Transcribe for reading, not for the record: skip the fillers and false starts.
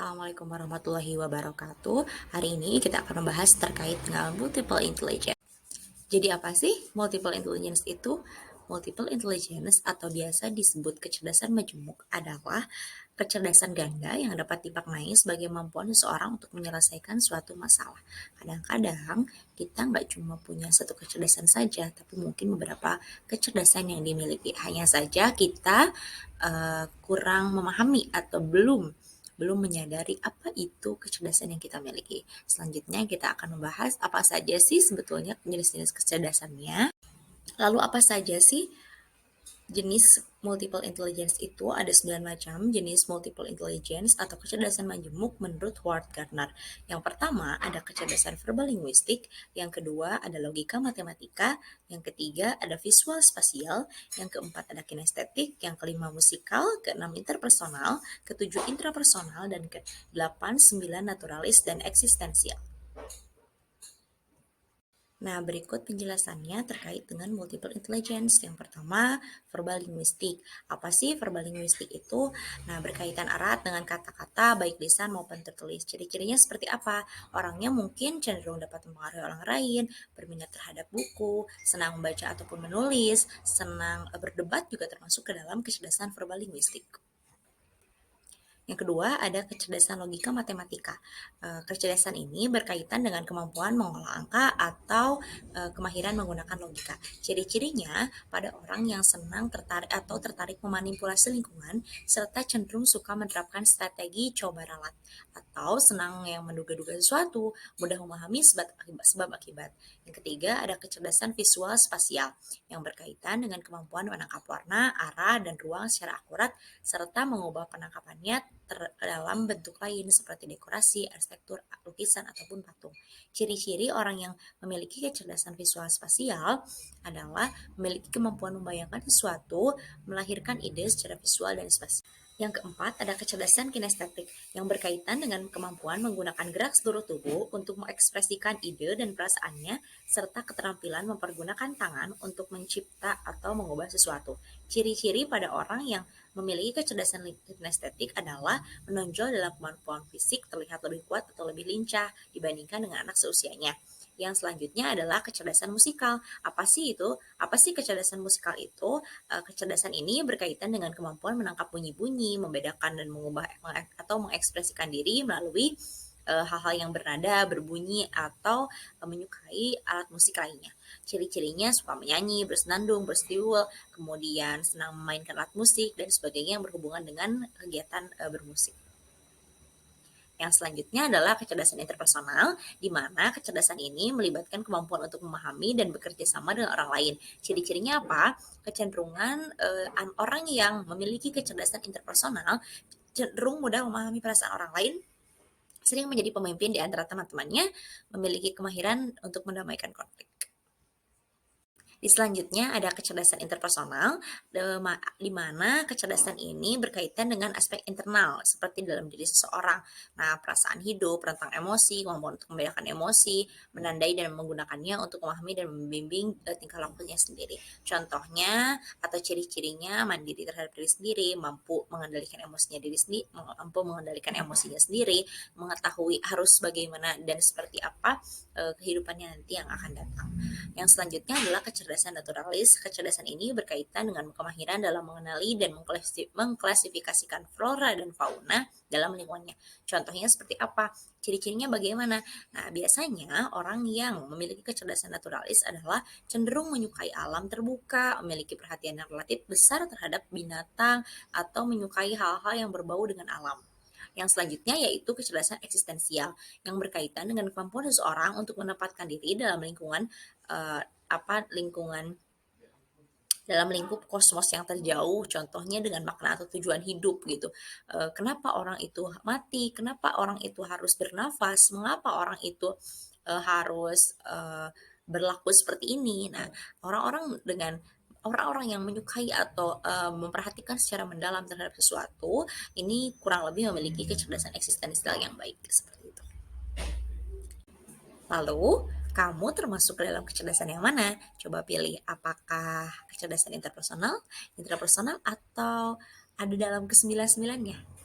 Assalamualaikum warahmatullahi wabarakatuh. Hari ini kita akan membahas terkait dengan multiple intelligence. Jadi apa sih multiple intelligence itu? Multiple intelligence atau biasa disebut kecerdasan majemuk adalah kecerdasan ganda yang dapat dimaknai sebagai kemampuan seseorang untuk menyelesaikan suatu masalah. Kadang-kadang kita nggak cuma punya satu kecerdasan saja, tapi mungkin beberapa kecerdasan yang dimiliki. Hanya saja kita kurang memahami atau belum menyadari apa itu kecerdasan yang kita miliki. Selanjutnya kita akan membahas apa saja sih sebetulnya jenis-jenis kecerdasannya. Lalu apa saja sih jenis multiple intelligence itu? Ada 9 macam jenis multiple intelligence atau kecerdasan majemuk menurut Howard Gardner. Yang pertama ada kecerdasan verbal linguistik, yang kedua ada logika matematika, yang ketiga ada visual spasial, yang keempat ada kinestetik, yang kelima musikal, keenam interpersonal, ketujuh intrapersonal, dan ke-8 9 naturalis dan eksistensial. Nah, berikut penjelasannya terkait dengan multiple intelligence. Yang pertama, verbal linguistik. Apa sih verbal linguistik itu? Nah, berkaitan erat dengan kata-kata baik lisan maupun tertulis. Ciri-cirinya seperti apa? Orangnya mungkin cenderung dapat mempengaruhi orang lain, berminat terhadap buku, senang membaca ataupun menulis, senang berdebat juga termasuk ke dalam kecerdasan verbal linguistik. Yang kedua, ada kecerdasan logika matematika. Kecerdasan ini berkaitan dengan kemampuan mengolah angka atau kemahiran menggunakan logika. Ciri-cirinya pada orang yang senang tertarik memanipulasi lingkungan, serta cenderung suka menerapkan strategi coba ralat, atau senang yang menduga-duga sesuatu, mudah memahami sebab akibat. Yang ketiga, ada kecerdasan visual spasial, yang berkaitan dengan kemampuan menangkap warna, arah, dan ruang secara akurat, serta mengubah penangkapannya dalam bentuk lain seperti dekorasi, arsitektur, lukisan, ataupun patung. Ciri-ciri orang yang memiliki kecerdasan visual spasial adalah memiliki kemampuan membayangkan sesuatu, melahirkan ide secara visual dan spasial. Yang keempat, ada kecerdasan kinestetik yang berkaitan dengan kemampuan menggunakan gerak seluruh tubuh untuk mengekspresikan ide dan perasaannya, serta keterampilan mempergunakan tangan untuk mencipta atau mengubah sesuatu. Ciri-ciri pada orang yang memiliki kecerdasan kinestetik adalah menonjol dalam kemampuan fisik, terlihat lebih kuat atau lebih lincah dibandingkan dengan anak seusianya. Yang selanjutnya adalah kecerdasan musikal. Apa sih itu? Apa sih kecerdasan musikal itu? Kecerdasan ini berkaitan dengan kemampuan menangkap bunyi-bunyi, membedakan dan mengubah atau mengekspresikan diri melalui hal-hal yang bernada, berbunyi, atau menyukai alat musik lainnya. Ciri-cirinya suka menyanyi, bersenandung, berstiul, kemudian senang memainkan alat musik, dan sebagainya yang berhubungan dengan kegiatan bermusik. Yang selanjutnya adalah kecerdasan interpersonal, di mana kecerdasan ini melibatkan kemampuan untuk memahami dan bekerja sama dengan orang lain. Ciri-cirinya apa? Kecenderungan orang yang memiliki kecerdasan interpersonal cenderung mudah memahami perasaan orang lain, sering menjadi pemimpin di antara teman-temannya, memiliki kemahiran untuk mendamaikan konflik. Di selanjutnya ada kecerdasan interpersonal, di mana kecerdasan ini berkaitan dengan aspek internal, seperti dalam diri seseorang. Nah, perasaan hidup, rentang emosi, kemampuan untuk membedakan emosi, menandai dan menggunakannya untuk memahami dan membimbing tingkah lakunya sendiri. Contohnya atau ciri-cirinya mandiri terhadap diri sendiri, mampu mengendalikan emosinya sendiri, mengetahui harus bagaimana dan seperti apa kehidupannya nanti yang akan datang. Yang selanjutnya adalah kecerdasan naturalis. Kecerdasan ini berkaitan dengan kemahiran dalam mengenali dan mengklasifikasikan flora dan fauna dalam lingkungannya. Contohnya seperti apa? Ciri-cirinya bagaimana? Nah, biasanya orang yang memiliki kecerdasan naturalis adalah cenderung menyukai alam terbuka, memiliki perhatian yang relatif besar terhadap binatang, atau menyukai hal-hal yang berbau dengan alam. Yang selanjutnya yaitu kecerdasan eksistensial yang berkaitan dengan kemampuan seseorang untuk menempatkan diri dalam lingkungan dalam lingkup kosmos yang terjauh, contohnya dengan makna atau tujuan hidup gitu. Kenapa orang itu mati? Kenapa orang itu harus bernafas? Mengapa orang itu harus berlaku seperti ini? Nah, orang-orang yang menyukai atau memperhatikan secara mendalam terhadap sesuatu, ini kurang lebih memiliki kecerdasan eksistensial yang baik seperti itu. Lalu, kamu termasuk ke dalam kecerdasan yang mana? Coba pilih, apakah kecerdasan interpersonal, intrapersonal, atau ada dalam kesembilan-sembilannya?